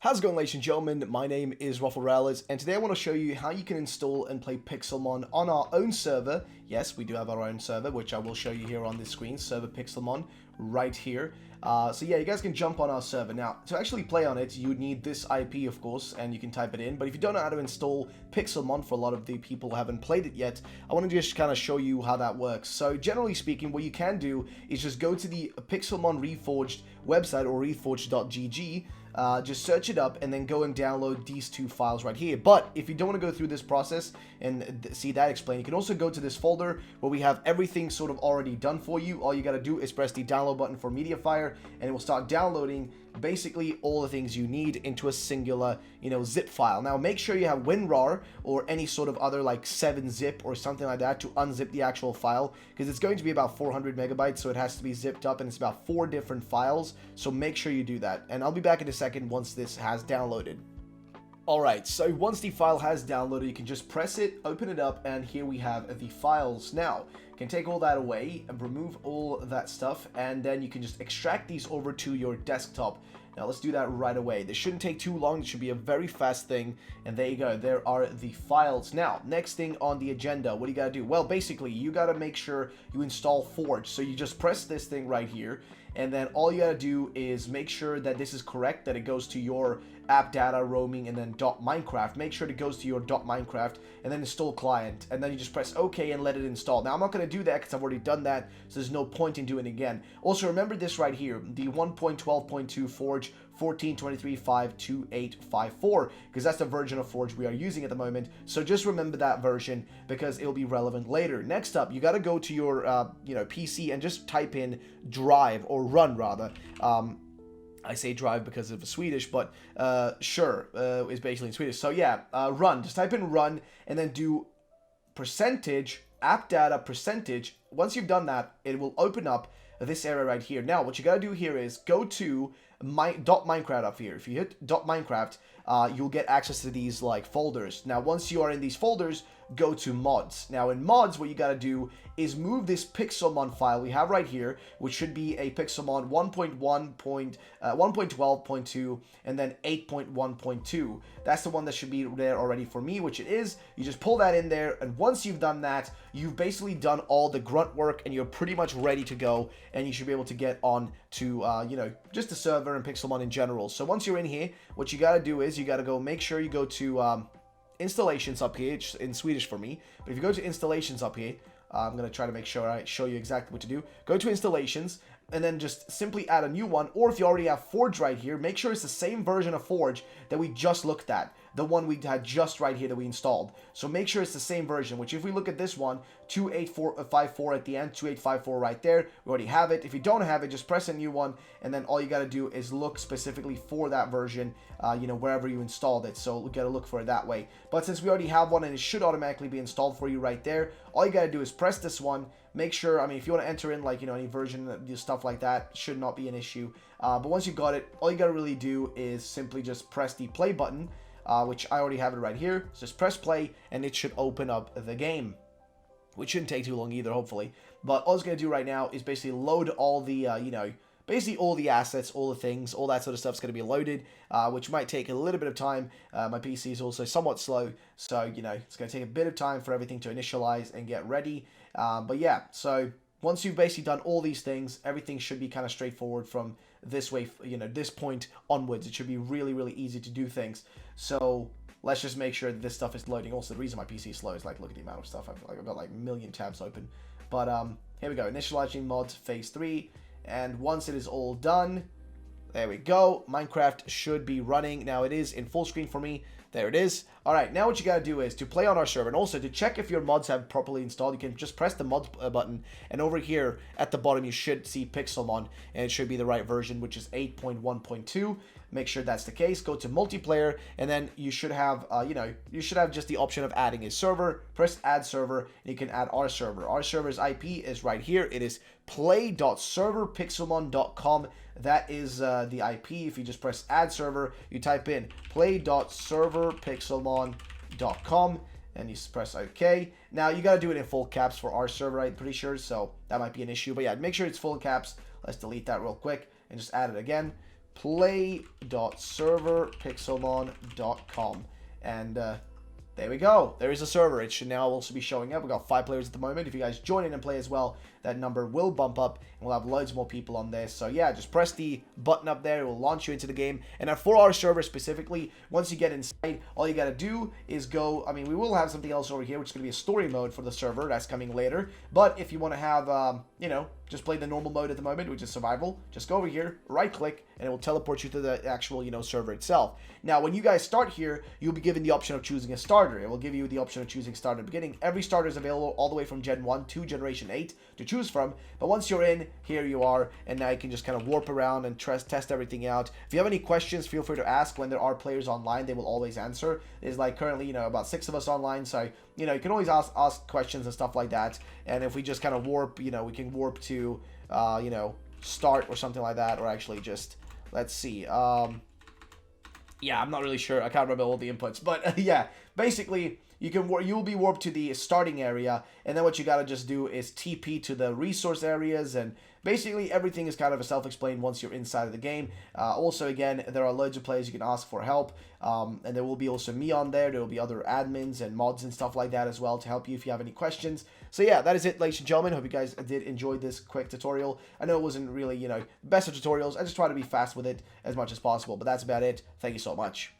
How's it going, ladies and gentlemen? My name is Rafael Rales, and today I want to show you how you can install and play Pixelmon on our own server. Yes, we do have our own server, which I will show you here on this screen, server Pixelmon, right here. So yeah, you guys can jump on our server. Now, to actually play on it, you would need this IP, of course, and you can type it in. But if you don't know how to install Pixelmon, for a lot of the people who haven't played it yet, I want to just kind of show you how that works. So generally speaking, what you can do is just go to the Pixelmon Reforged website, or reforged.gg, just search it up and then go and download these two files right here. But if you don't want to go through this process and see that explained, you can also go to this folder where we have everything sort of already done for you. All you got to do is press the download button for Mediafire, and it will start downloading basically all the things you need into a singular, zip file. Now make sure you have WinRAR or any sort of other like 7-zip or something like that to unzip the actual file, because it's going to be about 400 megabytes, so it has to be zipped up, and it's about 4 different files. So make sure you do that, and I'll be back in a second once this has downloaded. Alright, so once the file has downloaded, you can just press it, open it up, and here we have the files. Now, you can take all that away and remove all that stuff, and then you can just extract these over to your desktop. Now let's do that right away. This shouldn't take too long. It should be a very fast thing, and there you go. There are the files. Now, next thing on the agenda, what do you gotta do? Well, basically, you gotta make sure you install Forge. So you just press this thing right here, and then all you gotta do is make sure that this is correct, that it goes to your app data roaming and then .minecraft. Make sure it goes to your .minecraft and then install client, and then you just press OK and let it install. Now I'm not going to do that because I've already done that, so there's no point in doing it again. Also remember this right here, the 1.12.2 Forge 14.23.5.28.54, because that's the version of Forge we are using at the moment. So just remember that version because it'll be relevant later. Next up, you got to go to your PC and just type in drive, or run rather. I say drive because of the Swedish, but sure is basically in Swedish. So yeah, run. Just type in run and then do percentage app data percentage. Once you've done that, it will open up this area right here. Now, what you gotta do here is go to .minecraft up here. If you hit .minecraft, you'll get access to these like folders. Now, once you are in these folders, go to mods. Now in mods, what you gotta do is move this Pixelmon file we have right here, which should be a Pixelmon 1.12.2 and then 8.1.2. That's the one that should be there already for me, which it is. You just pull that in there, and once you've done that, you've basically done all the grunt work, and you're pretty much ready to go, and you should be able to get on to just the server and Pixelmon in general. So once you're in here, what you gotta do is you gotta go make sure you go to installations up here. It's in Swedish for me, but if you go to installations up here, I'm going to try to make sure I show you exactly what to do. Go to installations and then just simply add a new one, or if you already have Forge right here, make sure it's the same version of Forge that we just looked at, the one we had just right here that we installed. So make sure it's the same version, which if we look at this one, 28454 at the end, 2854 right there, we already have it. If you don't have it, just press a new one, and then all you got to do is look specifically for that version, wherever you installed it. So we got to look for it that way. But since we already have one and it should automatically be installed for you right there, all you got to do is press this one. Make sure, if you want to enter in any version, stuff like that, should not be an issue. But once you got it, all you got to really do is simply just press the play button, which I already have it right here. So just press play, and it should open up the game, which shouldn't take too long either, hopefully. But all it's going to do right now is basically load all the, basically all the assets, all the things, all that sort of stuff's going to be loaded, which might take a little bit of time. My PC is also somewhat slow, so, it's going to take a bit of time for everything to initialize and get ready. But yeah, so once you've basically done all these things, everything should be kind of straightforward from this way, this point onwards. It should be really, really easy to do things. So let's just make sure that this stuff is loading. Also, the reason my PC is slow is look at the amount of stuff. I've got like a million tabs open. But here we go, initializing mods phase 3. And once it is all done, there we go. Minecraft should be running. Now it is in full screen for me. There it is. Alright, now what you gotta do is to play on our server, and also to check if your mods have properly installed, you can just press the mods button, and over here at the bottom you should see Pixelmon, and it should be the right version, which is 8.1.2. Make sure that's the case. Go to multiplayer, and then you should have, you should have just the option of adding a server. Press add server, and you can add our server. Our server's IP is right here. It is play.serverpixelmon.com. That is the IP. If you just press add server, you type in play.serverpixelmon.com, and you press OK. Now you got to do it in full caps for our server, I'm pretty sure, so that might be an issue. But yeah, make sure it's full caps. Let's delete that real quick and just add it again. play.serverpixelmon.com. And there we go. There is a server. It should now also be showing up. We've got 5 players at the moment. If you guys join in and play as well, that number will bump up, and we'll have loads more people on there. So yeah, just press the button up there. It will launch you into the game. And for our server specifically, once you get inside, all you got to do is go. I mean, we will have something else over here, which is going to be a story mode for the server. That's coming later. But if you want to have, you know, just play the normal mode at the moment, which is survival, just go over here, right click, and it will teleport you to the actual, you know, server itself. Now, when you guys start here, you'll be given the option of choosing a starter. It will give you the option of choosing starter at the beginning. Every starter is available all the way from Gen 1 to Generation 8 to choose from. But once you're in, here you are, and now you can just kind of warp around and test everything out. If you have any questions, feel free to ask. When there are players online, they will always answer. There's like currently, you know, about 6 of us online, so, you know, you can always ask questions and stuff like that. And if we just kind of warp, you know, we can warp to, you know, start or something like that, or actually just, let's see, yeah, I'm not really sure. I can't remember all the inputs, but yeah, basically you'll be warped to the starting area, and then what you gotta just do is TP to the resource areas, and basically everything is kind of self-explained once you're inside of the game. Also, again, there are loads of players you can ask for help, and there will be also me on there. There will be other admins and mods and stuff like that as well to help you if you have any questions. So yeah, that is it, ladies and gentlemen. Hope you guys did enjoy this quick tutorial. I know it wasn't really, you know, best of tutorials. I just try to be fast with it as much as possible, but that's about it. Thank you so much.